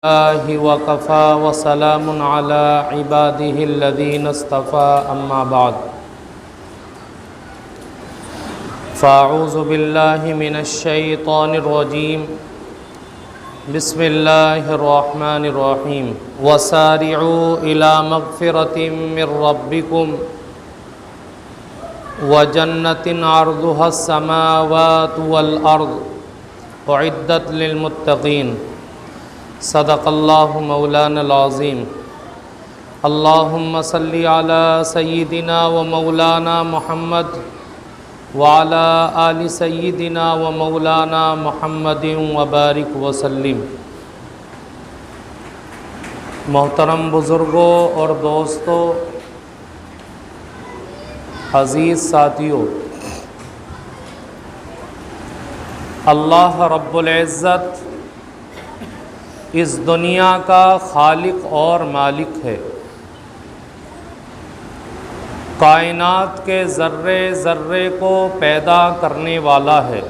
الله وكفى وسلام على عباده الذين اصطفى أما بعد فأعوذ بالله من الشيطان الرجيم بسم الله الرحمن الرحيم وسارعوا إلى مغفرة من ربكم وجنة عرضها السماوات والأرض أعدت للمتقين صدق اللہ مولانا العظیم اللہم صلی علی سیدنا و مولانا محمد وعلی آل سیدنا و مولانا محمد وبارک وسلم۔ محترم بزرگوں اور دوستوں، عزیز ساتھیوں، اللہ رب العزت اس دنیا کا خالق اور مالک ہے۔ کائنات کے ذرے ذرے کو پیدا کرنے والا ہے۔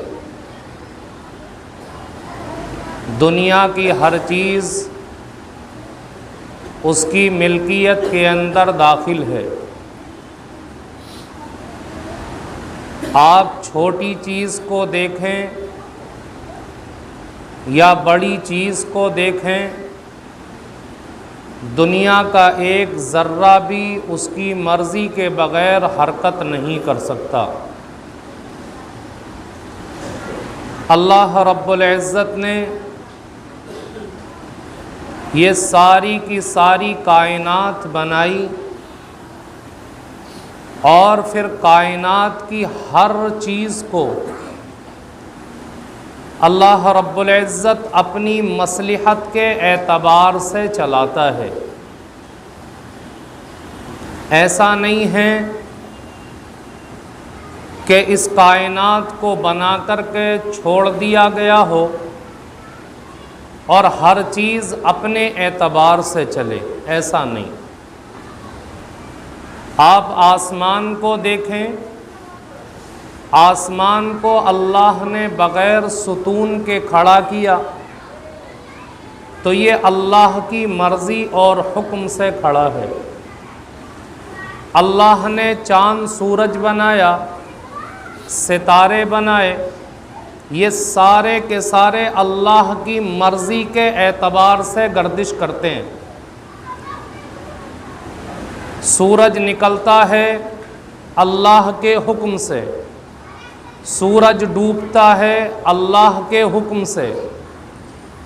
دنیا کی ہر چیز اس کی ملکیت کے اندر داخل ہے۔ آپ چھوٹی چیز کو دیکھیں یا بڑی چیز کو دیکھیں، دنیا کا ایک ذرہ بھی اس کی مرضی کے بغیر حرکت نہیں کر سکتا۔ اللہ رب العزت نے یہ ساری کی ساری کائنات بنائی اور پھر کائنات کی ہر چیز کو اللہ رب العزت اپنی مصلحت کے اعتبار سے چلاتا ہے۔ ایسا نہیں ہے کہ اس کائنات کو بنا کر کے چھوڑ دیا گیا ہو اور ہر چیز اپنے اعتبار سے چلے، ایسا نہیں۔ آپ آسمان کو دیکھیں، آسمان کو اللہ نے بغیر ستون کے کھڑا کیا تو یہ اللہ کی مرضی اور حکم سے کھڑا ہے۔ اللہ نے چاند سورج بنایا، ستارے بنائے، یہ سارے کے سارے اللہ کی مرضی کے اعتبار سے گردش کرتے ہیں۔ سورج نکلتا ہے اللہ کے حکم سے، سورج ڈوبتا ہے اللہ کے حکم سے،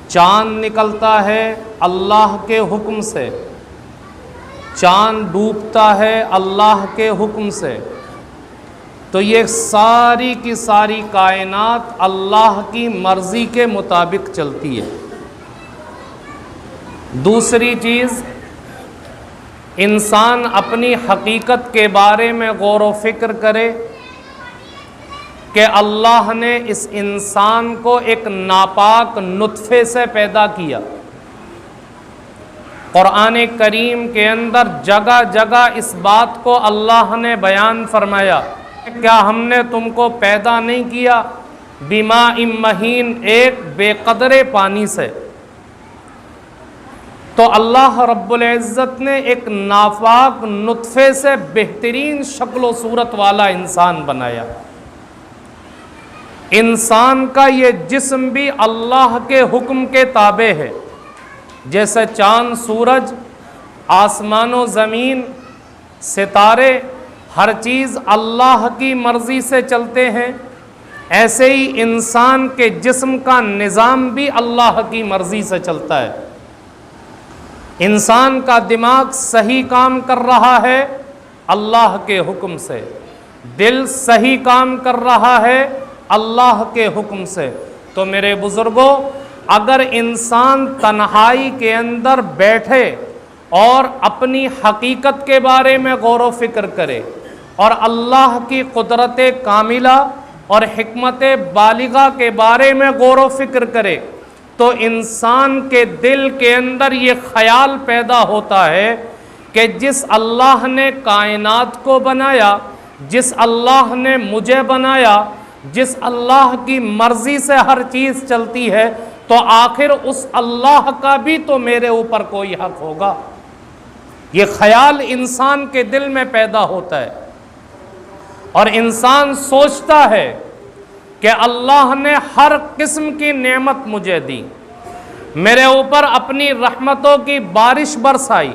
چاند نکلتا ہے اللہ کے حکم سے، چاند ڈوبتا ہے اللہ کے حکم سے۔ تو یہ ساری کی ساری کائنات اللہ کی مرضی کے مطابق چلتی ہے۔ دوسری چیز، انسان اپنی حقیقت کے بارے میں غور و فکر کرے کہ اللہ نے اس انسان کو ایک ناپاک نطفے سے پیدا کیا۔ قرآن کریم کے اندر جگہ جگہ اس بات کو اللہ نے بیان فرمایا، کیا ہم نے تم کو پیدا نہیں کیا بماء مہین، ایک بے قدرے پانی سے؟ تو اللہ رب العزت نے ایک ناپاک نطفے سے بہترین شکل و صورت والا انسان بنایا۔ انسان کا یہ جسم بھی اللہ کے حکم کے تابع ہے، جیسے چاند سورج، آسمان و زمین، ستارے، ہر چیز اللہ کی مرضی سے چلتے ہیں، ایسے ہی انسان کے جسم کا نظام بھی اللہ کی مرضی سے چلتا ہے۔ انسان کا دماغ صحیح کام کر رہا ہے اللہ کے حکم سے، دل صحیح کام کر رہا ہے اللہ کے حکم سے۔ تو میرے بزرگوں، اگر انسان تنہائی کے اندر بیٹھے اور اپنی حقیقت کے بارے میں غور و فکر کرے اور اللہ کی قدرت کاملہ اور حکمت بالغہ کے بارے میں غور و فکر کرے تو انسان کے دل کے اندر یہ خیال پیدا ہوتا ہے کہ جس اللہ نے کائنات کو بنایا، جس اللہ نے مجھے بنایا، جس اللہ کی مرضی سے ہر چیز چلتی ہے، تو آخر اس اللہ کا بھی تو میرے اوپر کوئی حق ہوگا۔ یہ خیال انسان کے دل میں پیدا ہوتا ہے اور انسان سوچتا ہے کہ اللہ نے ہر قسم کی نعمت مجھے دی، میرے اوپر اپنی رحمتوں کی بارش برسائی،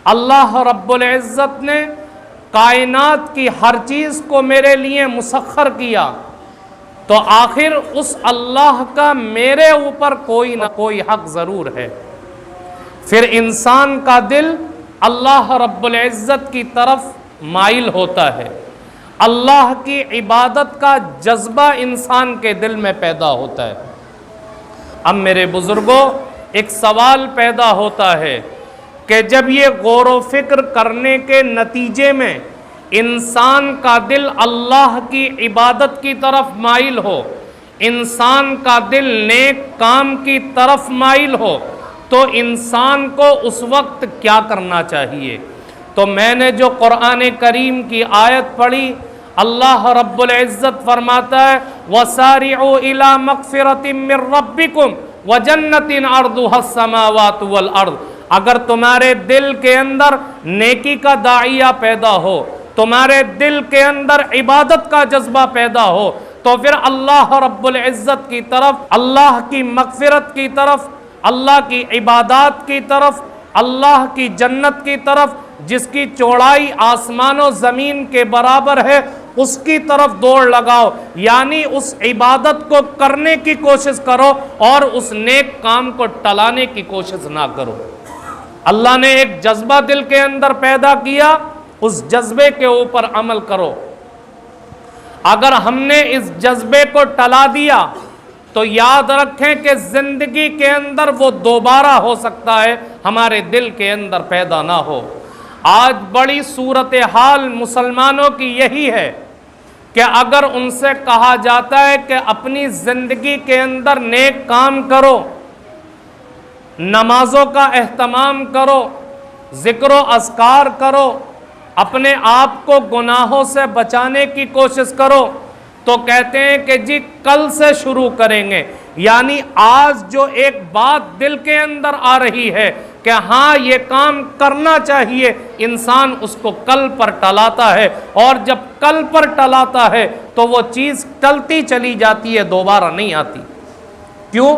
اللہ رب العزت نے کائنات کی ہر چیز کو میرے لیے مسخر کیا، تو آخر اس اللہ کا میرے اوپر کوئی نہ کوئی حق ضرور ہے۔ پھر انسان کا دل اللہ رب العزت کی طرف مائل ہوتا ہے، اللہ کی عبادت کا جذبہ انسان کے دل میں پیدا ہوتا ہے۔ اب میرے بزرگوں، ایک سوال پیدا ہوتا ہے کہ جب یہ غور و فکر کرنے کے نتیجے میں انسان کا دل اللہ کی عبادت کی طرف مائل ہو، انسان کا دل نیک کام کی طرف مائل ہو، تو انسان کو اس وقت کیا کرنا چاہیے؟ تو میں نے جو قرآن کریم کی آیت پڑھی، اللہ رب العزت فرماتا ہے وَسَارِعُوا إِلَى مَغْفِرَةٍ مِّن رَّبِّكُمْ وَجَنَّةٍ عَرْضُهَا السَّمَاوَاتُ وَالْأَرْضُ۔ اگر تمہارے دل کے اندر نیکی کا داعیہ پیدا ہو، تمہارے دل کے اندر عبادت کا جذبہ پیدا ہو، تو پھر اللہ رب العزت کی طرف، اللہ کی مغفرت کی طرف، اللہ کی عبادات کی طرف، اللہ کی جنت کی طرف، جس کی چوڑائی آسمان و زمین کے برابر ہے، اس کی طرف دوڑ لگاؤ، یعنی اس عبادت کو کرنے کی کوشش کرو اور اس نیک کام کو ٹلانے کی کوشش نہ کرو۔ اللہ نے ایک جذبہ دل کے اندر پیدا کیا، اس جذبے کے اوپر عمل کرو۔ اگر ہم نے اس جذبے کو ٹلا دیا تو یاد رکھیں کہ زندگی کے اندر وہ دوبارہ ہو سکتا ہے ہمارے دل کے اندر پیدا نہ ہو۔ آج بڑی صورتحال مسلمانوں کی یہی ہے کہ اگر ان سے کہا جاتا ہے کہ اپنی زندگی کے اندر نیک کام کرو، نمازوں کا اہتمام کرو، ذکر و اذکار کرو، اپنے آپ کو گناہوں سے بچانے کی کوشش کرو، تو کہتے ہیں کہ جی کل سے شروع کریں گے، یعنی آج جو ایک بات دل کے اندر آ رہی ہے کہ ہاں یہ کام کرنا چاہیے، انسان اس کو کل پر ٹلاتا ہے، اور جب کل پر ٹلاتا ہے تو وہ چیز ٹلتی چلی جاتی ہے، دوبارہ نہیں آتی۔ کیوں؟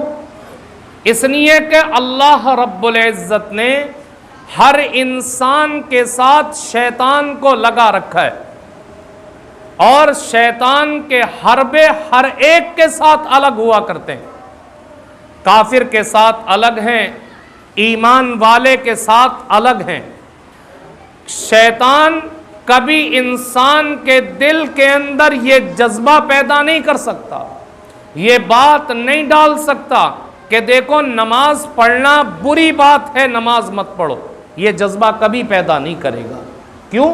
اس لیے کہ اللہ رب العزت نے ہر انسان کے ساتھ شیطان کو لگا رکھا ہے، اور شیطان کے حربے ہر ایک کے ساتھ الگ ہوا کرتے ہیں۔ کافر کے ساتھ الگ ہیں، ایمان والے کے ساتھ الگ ہیں۔ شیطان کبھی انسان کے دل کے اندر یہ جذبہ پیدا نہیں کر سکتا، یہ بات نہیں ڈال سکتا کہ دیکھو نماز پڑھنا بری بات ہے، نماز مت پڑھو، یہ جذبہ کبھی پیدا نہیں کرے گا۔ کیوں؟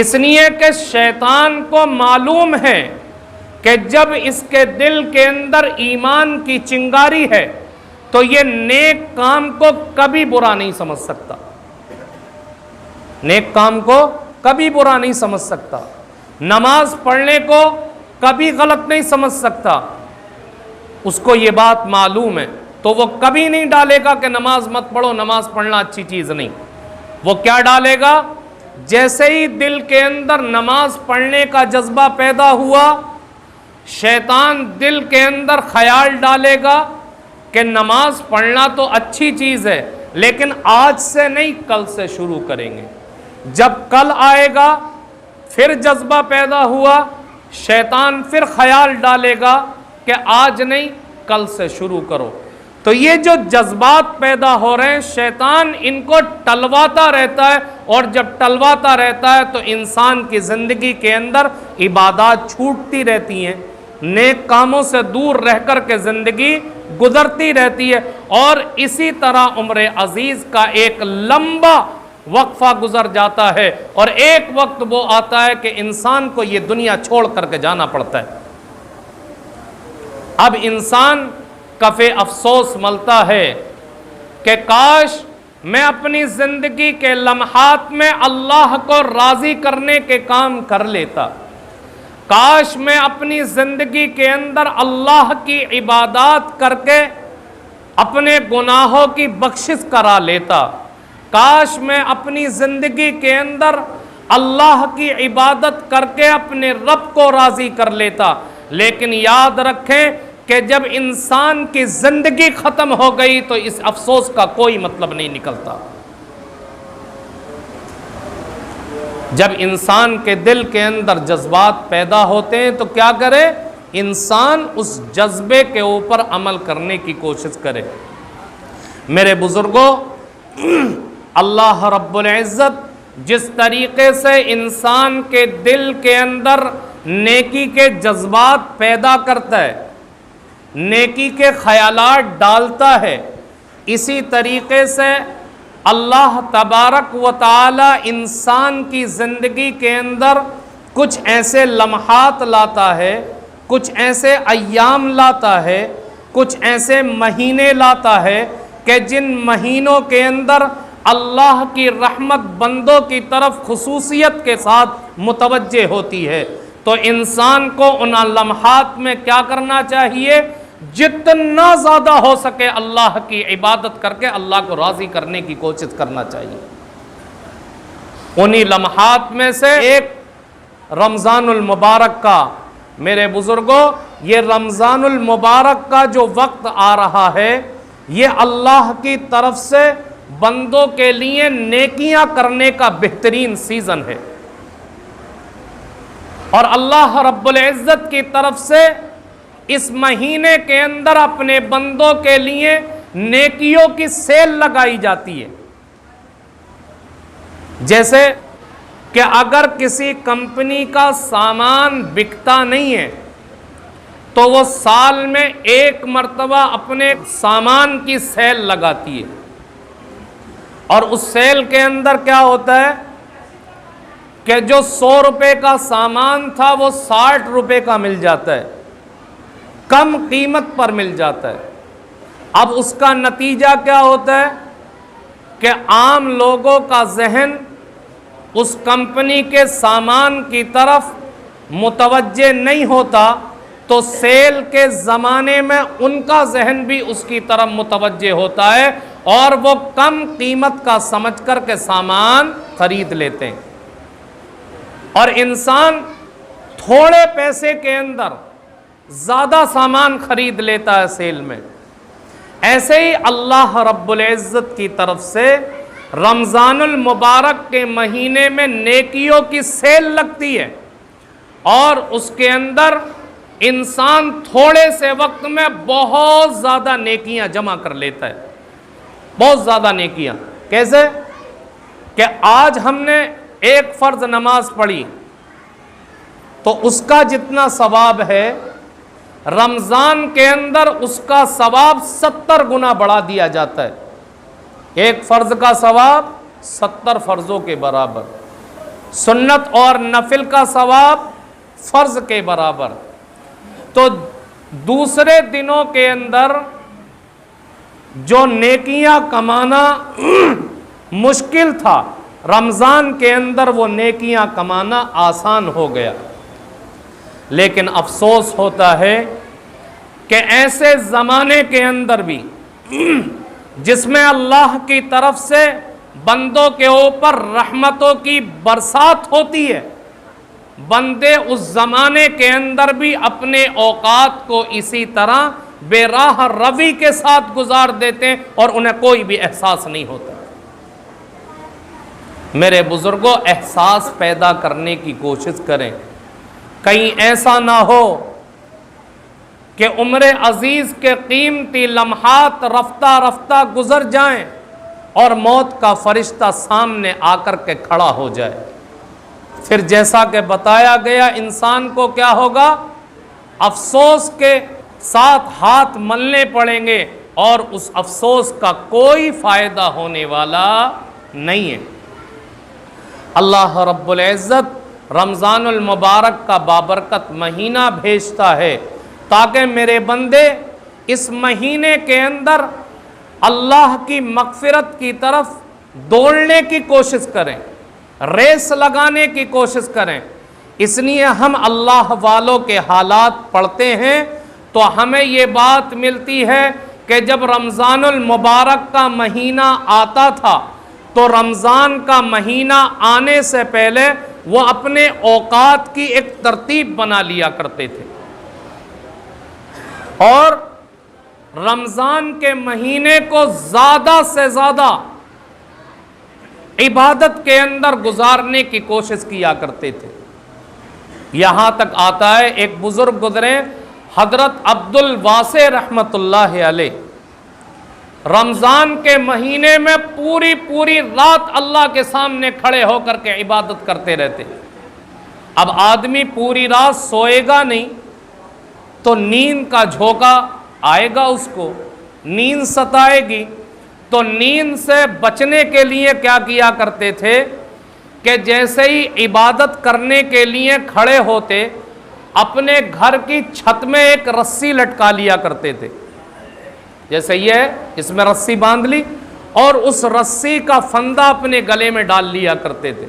اس لیے کہ شیطان کو معلوم ہے کہ جب اس کے دل کے اندر ایمان کی چنگاری ہے تو یہ نیک کام کو کبھی برا نہیں سمجھ سکتا، نیک کام کو کبھی برا نہیں سمجھ سکتا، نماز پڑھنے کو کبھی غلط نہیں سمجھ سکتا۔ اس کو یہ بات معلوم ہے، تو وہ کبھی نہیں ڈالے گا کہ نماز مت پڑھو، نماز پڑھنا اچھی چیز نہیں۔ وہ کیا ڈالے گا؟ جیسے ہی دل کے اندر نماز پڑھنے کا جذبہ پیدا ہوا، شیطان دل کے اندر خیال ڈالے گا کہ نماز پڑھنا تو اچھی چیز ہے، لیکن آج سے نہیں، کل سے شروع کریں گے۔ جب کل آئے گا، پھر جذبہ پیدا ہوا، شیطان پھر خیال ڈالے گا کہ آج نہیں، کل سے شروع کرو۔ تو یہ جو جذبات پیدا ہو رہے ہیں، شیطان ان کو ٹلواتا رہتا ہے، اور جب ٹلواتا رہتا ہے تو انسان کی زندگی کے اندر عبادات چھوٹتی رہتی ہیں، نیک کاموں سے دور رہ کر کے زندگی گزرتی رہتی ہے، اور اسی طرح عمر عزیز کا ایک لمبا وقفہ گزر جاتا ہے، اور ایک وقت وہ آتا ہے کہ انسان کو یہ دنیا چھوڑ کر کے جانا پڑتا ہے۔ اب انسان کفِ افسوس ملتا ہے کہ کاش میں اپنی زندگی کے لمحات میں اللہ کو راضی کرنے کے کام کر لیتا، کاش میں اپنی زندگی کے اندر اللہ کی عبادات کر کے اپنے گناہوں کی بخشش کرا لیتا، کاش میں اپنی زندگی کے اندر اللہ کی عبادت کر کے اپنے رب کو راضی کر لیتا۔ لیکن یاد رکھیں کہ جب انسان کی زندگی ختم ہو گئی تو اس افسوس کا کوئی مطلب نہیں نکلتا۔ جب انسان کے دل کے اندر جذبات پیدا ہوتے ہیں تو کیا کرے؟ انسان اس جذبے کے اوپر عمل کرنے کی کوشش کرے۔ میرے بزرگوں، اللہ رب العزت جس طریقے سے انسان کے دل کے اندر نیکی کے جذبات پیدا کرتا ہے، نیکی کے خیالات ڈالتا ہے، اسی طریقے سے اللہ تبارک و تعالی انسان کی زندگی کے اندر کچھ ایسے لمحات لاتا ہے، کچھ ایسے ایام لاتا ہے، کچھ ایسے مہینے لاتا ہے کہ جن مہینوں کے اندر اللہ کی رحمت بندوں کی طرف خصوصیت کے ساتھ متوجہ ہوتی ہے۔ تو انسان کو ان لمحات میں کیا کرنا چاہیے؟ جتنا زیادہ ہو سکے اللہ کی عبادت کر کے اللہ کو راضی کرنے کی کوشش کرنا چاہیے۔ انہی لمحات میں سے ایک رمضان المبارک کا، میرے بزرگوں، یہ رمضان المبارک کا جو وقت آ رہا ہے یہ اللہ کی طرف سے بندوں کے لیے نیکیاں کرنے کا بہترین سیزن ہے، اور اللہ رب العزت کی طرف سے اس مہینے کے اندر اپنے بندوں کے لیے نیکیوں کی سیل لگائی جاتی ہے۔ جیسے کہ اگر کسی کمپنی کا سامان بکتا نہیں ہے تو وہ سال میں ایک مرتبہ اپنے سامان کی سیل لگاتی ہے، اور اس سیل کے اندر کیا ہوتا ہے کہ جو 100 روپے کا سامان تھا وہ 60 روپے کا مل جاتا ہے، کم قیمت پر مل جاتا ہے۔ اب اس کا نتیجہ کیا ہوتا ہے کہ عام لوگوں کا ذہن اس کمپنی کے سامان کی طرف متوجہ نہیں ہوتا، تو سیل کے زمانے میں ان کا ذہن بھی اس کی طرف متوجہ ہوتا ہے اور وہ کم قیمت کا سمجھ کر کے سامان خرید لیتے ہیں، اور انسان تھوڑے پیسے کے اندر زیادہ سامان خرید لیتا ہے سیل میں۔ ایسے ہی اللہ رب العزت کی طرف سے رمضان المبارک کے مہینے میں نیکیوں کی سیل لگتی ہے، اور اس کے اندر انسان تھوڑے سے وقت میں بہت زیادہ نیکیاں جمع کر لیتا ہے، بہت زیادہ نیکیاں۔ کیسے کہ آج ہم نے ایک فرض نماز پڑھی تو اس کا جتنا ثواب ہے رمضان کے اندر اس کا ثواب 70 گنا بڑھا دیا جاتا ہے۔ ایک فرض کا ثواب 70 فرضوں کے برابر، سنت اور نفل کا ثواب فرض کے برابر۔ تو دوسرے دنوں کے اندر جو نیکیاں کمانا مشکل تھا، رمضان کے اندر وہ نیکیاں کمانا آسان ہو گیا۔ لیکن افسوس ہوتا ہے کہ ایسے زمانے کے اندر بھی جس میں اللہ کی طرف سے بندوں کے اوپر رحمتوں کی برسات ہوتی ہے، بندے اس زمانے کے اندر بھی اپنے اوقات کو اسی طرح بے راہ روی کے ساتھ گزار دیتے ہیں اور انہیں کوئی بھی احساس نہیں ہوتا۔ میرے بزرگوں، احساس پیدا کرنے کی کوشش کریں، کہیں ایسا نہ ہو کہ عمر عزیز کے قیمتی لمحات رفتہ رفتہ گزر جائیں اور موت کا فرشتہ سامنے آ کر کے کھڑا ہو جائے۔ پھر جیسا کہ بتایا گیا انسان کو کیا ہوگا؟ افسوس کے ساتھ ہاتھ ملنے پڑیں گے اور اس افسوس کا کوئی فائدہ ہونے والا نہیں ہے۔ اللہ رب العزت رمضان المبارک کا بابرکت مہینہ بھیجتا ہے تاکہ میرے بندے اس مہینے کے اندر اللہ کی مغفرت کی طرف دوڑنے کی کوشش کریں، ریس لگانے کی کوشش کریں۔ اس لیے ہم اللہ والوں کے حالات پڑھتے ہیں تو ہمیں یہ بات ملتی ہے کہ جب رمضان المبارک کا مہینہ آتا تھا تو رمضان کا مہینہ آنے سے پہلے وہ اپنے اوقات کی ایک ترتیب بنا لیا کرتے تھے، اور رمضان کے مہینے کو زیادہ سے زیادہ عبادت کے اندر گزارنے کی کوشش کیا کرتے تھے۔ یہاں تک آتا ہے، ایک بزرگ گزرے حضرت عبد الواسع رحمت اللہ علیہ، رمضان کے مہینے میں پوری رات اللہ کے سامنے کھڑے ہو کر کے عبادت کرتے رہتے۔ اب آدمی پوری رات سوئے گا نہیں تو نیند کا جھونکا آئے گا، اس کو نیند ستائے گی، تو نیند سے بچنے کے لیے کیا کیا کرتے تھے کہ جیسے ہی عبادت کرنے کے لیے کھڑے ہوتے اپنے گھر کی چھت میں ایک رسی لٹکا لیا کرتے تھے، جیسے یہ ہے اس میں رسی باندھ لی اور اس رسی کا پھندہ اپنے گلے میں ڈال لیا کرتے تھے۔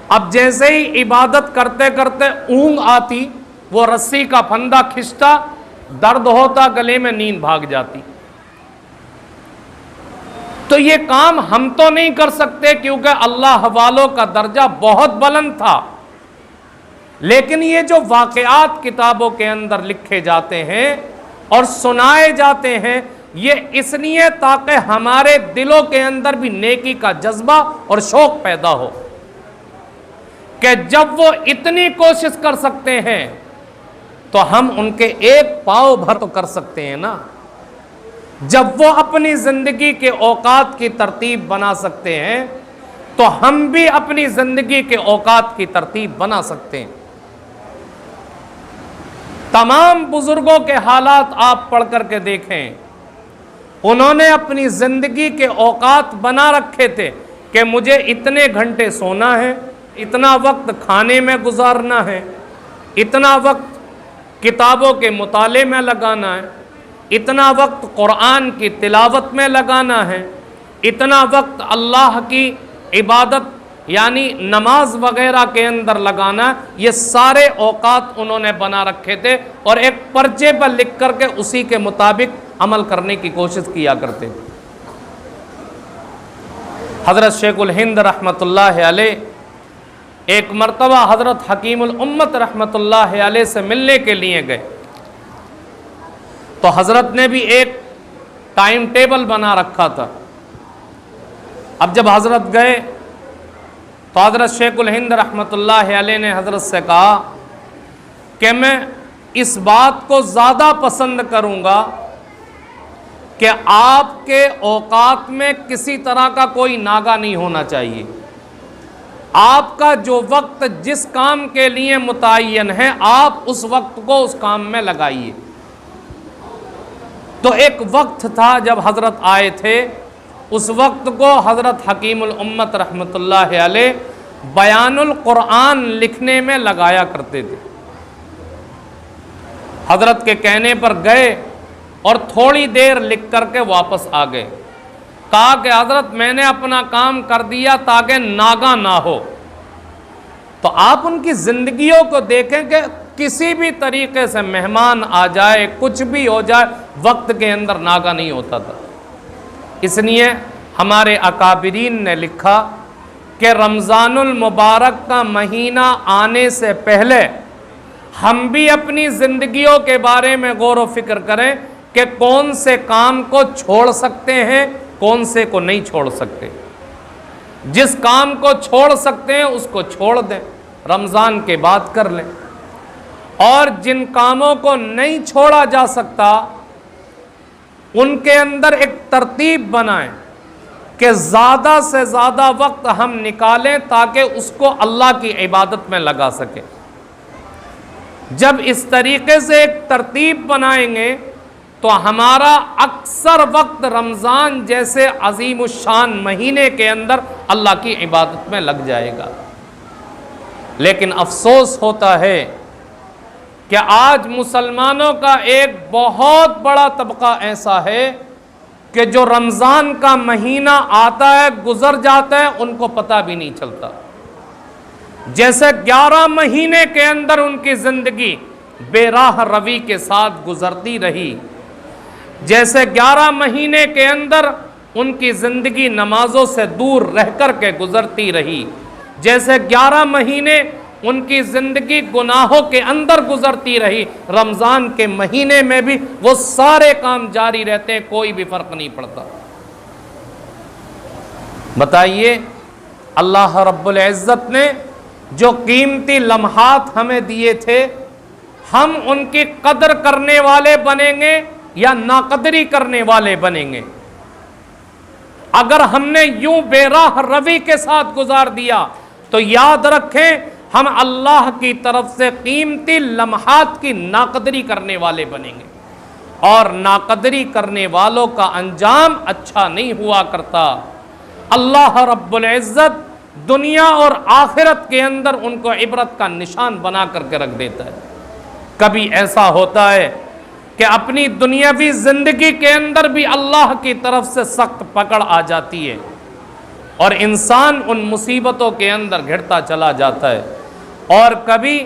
اب جیسے ہی عبادت کرتے کرتے اونگ آتی، وہ رسی کا پھندہ کھنچتا، درد ہوتا گلے میں، نیند بھاگ جاتی۔ تو یہ کام ہم تو نہیں کر سکتے کیونکہ اللہ والوں کا درجہ بہت بلند تھا، لیکن یہ جو واقعات کتابوں کے اندر لکھے جاتے ہیں اور سنائے جاتے ہیں، یہ اس لیے تاکہ ہمارے دلوں کے اندر بھی نیکی کا جذبہ اور شوق پیدا ہو کہ جب وہ اتنی کوشش کر سکتے ہیں تو ہم ان کے ایک پاؤ بھر تو کر سکتے ہیں نا۔ جب وہ اپنی زندگی کے اوقات کی ترتیب بنا سکتے ہیں تو ہم بھی اپنی زندگی کے اوقات کی ترتیب بنا سکتے ہیں۔ تمام بزرگوں کے حالات آپ پڑھ کر کے دیکھیں، انہوں نے اپنی زندگی کے اوقات بنا رکھے تھے کہ مجھے اتنے گھنٹے سونا ہے، اتنا وقت کھانے میں گزارنا ہے، اتنا وقت کتابوں کے مطالعے میں لگانا ہے، اتنا وقت قرآن کی تلاوت میں لگانا ہے، اتنا وقت اللہ کی عبادت یعنی نماز وغیرہ کے اندر لگانا۔ یہ سارے اوقات انہوں نے بنا رکھے تھے اور ایک پرچے پر لکھ کر کے اسی کے مطابق عمل کرنے کی کوشش کیا کرتے تھے۔ حضرت شیخ الہند رحمت اللہ علیہ ایک مرتبہ حضرت حکیم الامت رحمت اللہ علیہ سے ملنے کے لیے گئے، تو حضرت نے بھی ایک ٹائم ٹیبل بنا رکھا تھا۔ اب جب حضرت گئے تو حضرت شیخ الہند رحمت اللہ علیہ نے حضرت سے کہا کہ میں اس بات کو زیادہ پسند کروں گا کہ آپ کے اوقات میں کسی طرح کا کوئی ناغہ نہیں ہونا چاہیے۔ آپ کا جو وقت جس کام کے لیے متعین ہے آپ اس وقت کو اس کام میں لگائیے۔ تو ایک وقت تھا جب حضرت آئے تھے، اس وقت کو حضرت حکیم الامت رحمت اللہ علیہ بیان القرآن لکھنے میں لگایا کرتے تھے۔ حضرت کے کہنے پر گئے اور تھوڑی دیر لکھ کر کے واپس آ گئے، کہا کہ حضرت میں نے اپنا کام کر دیا تاکہ ناغہ نہ ہو۔ تو آپ ان کی زندگیوں کو دیکھیں کہ کسی بھی طریقے سے مہمان آ جائے، کچھ بھی ہو جائے، وقت کے اندر ناغہ نہیں ہوتا تھا۔ اس لیے ہمارے اکابرین نے لکھا کہ رمضان المبارک کا مہینہ آنے سے پہلے ہم بھی اپنی زندگیوں کے بارے میں غور و فکر کریں کہ کون سے کام کو چھوڑ سکتے ہیں، کون سے کو نہیں چھوڑ سکتے۔ جس کام کو چھوڑ سکتے ہیں اس کو چھوڑ دیں، رمضان کے بعد کر لیں، اور جن کاموں کو نہیں چھوڑا جا سکتا ان کے اندر ایک ترتیب بنائیں کہ زیادہ سے زیادہ وقت ہم نکالیں تاکہ اس کو اللہ کی عبادت میں لگا سکیں۔ جب اس طریقے سے ایک ترتیب بنائیں گے تو ہمارا اکثر وقت رمضان جیسے عظیم الشان مہینے کے اندر اللہ کی عبادت میں لگ جائے گا۔ لیکن افسوس ہوتا ہے کہ آج مسلمانوں کا ایک بہت بڑا طبقہ ایسا ہے کہ جو رمضان کا مہینہ آتا ہے گزر جاتا ہے ان کو پتہ بھی نہیں چلتا۔ جیسے 11 مہینے کے اندر ان کی زندگی بے راہ روی کے ساتھ گزرتی رہی، جیسے 11 مہینے کے اندر ان کی زندگی نمازوں سے دور رہ کر کے گزرتی رہی، جیسے 11 مہینے ان کی زندگی گناہوں کے اندر گزرتی رہی، رمضان کے مہینے میں بھی وہ سارے کام جاری رہتے ہیں، کوئی بھی فرق نہیں پڑتا۔ بتائیے اللہ رب العزت نے جو قیمتی لمحات ہمیں دیے تھے، ہم ان کی قدر کرنے والے بنیں گے یا ناقدری کرنے والے بنیں گے؟ اگر ہم نے یوں بے راہ روی کے ساتھ گزار دیا تو یاد رکھیں ہم اللہ کی طرف سے قیمتی لمحات کی ناقدری کرنے والے بنیں گے، اور ناقدری کرنے والوں کا انجام اچھا نہیں ہوا کرتا۔ اللہ رب العزت دنیا اور آخرت کے اندر ان کو عبرت کا نشان بنا کر کے رکھ دیتا ہے۔ کبھی ایسا ہوتا ہے کہ اپنی دنیاوی زندگی کے اندر بھی اللہ کی طرف سے سخت پکڑ آ جاتی ہے اور انسان ان مصیبتوں کے اندر گھرتا چلا جاتا ہے، اور کبھی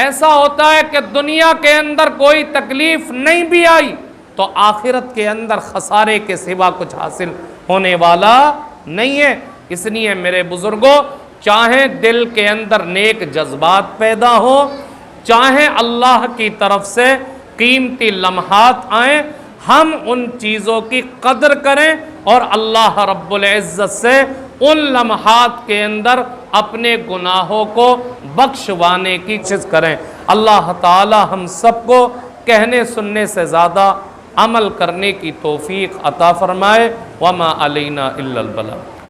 ایسا ہوتا ہے کہ دنیا کے اندر کوئی تکلیف نہیں بھی آئی تو آخرت کے اندر خسارے کے سوا کچھ حاصل ہونے والا نہیں ہے۔ اس لیے میرے بزرگوں، چاہے دل کے اندر نیک جذبات پیدا ہوں، چاہے اللہ کی طرف سے قیمتی لمحات آئیں، ہم ان چیزوں کی قدر کریں اور اللہ رب العزت سے ان لمحات کے اندر اپنے گناہوں کو بخشوانے کی کوشش کریں۔ اللہ تعالی ہم سب کو کہنے سننے سے زیادہ عمل کرنے کی توفیق عطا فرمائے۔ وما علینا الا البلاغ۔